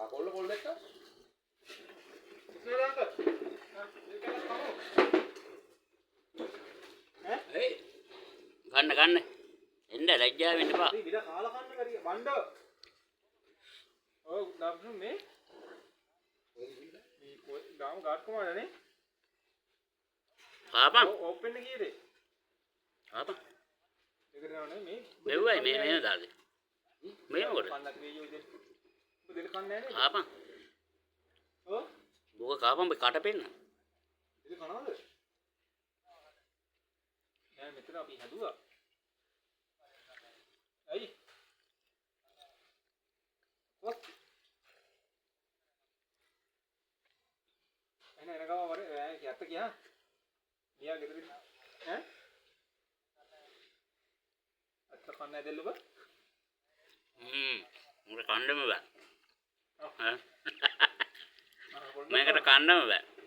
කොල්ල කොල්ල එක ඉස්සරහට ඒක කමෝ ඈ ගන්න එන්න ලැජ්ජා වෙන්න එපා. ඉතින් ඉත කාලා කන්න කරිය බණ්ඩ ඔව් ඩබ්ලු මේ ගාම ගාට් කොමානේ ආපන් ඕපන් එක කීයද ආපන් ඒකට නෝනේ මේ මෙව්වයි මේ දාගේ මේ මොකද කන්නත් වේයෝ ඉතින් ඔබ දෙල කන්නේ නැහැ ආපන් ඔව් බෝක කාපන් කට පෙන්න දෙල කනවද නෑ මෙතන අපි හැදුවා අයි කොත් එන ගාව වර යත්ත ගියා ගියා ගෙදර ඈ අත්ත කන්නේ දෙල්ලුව උඹ කණ්ඩම බෑ මේකට කණ්ඩම බෑ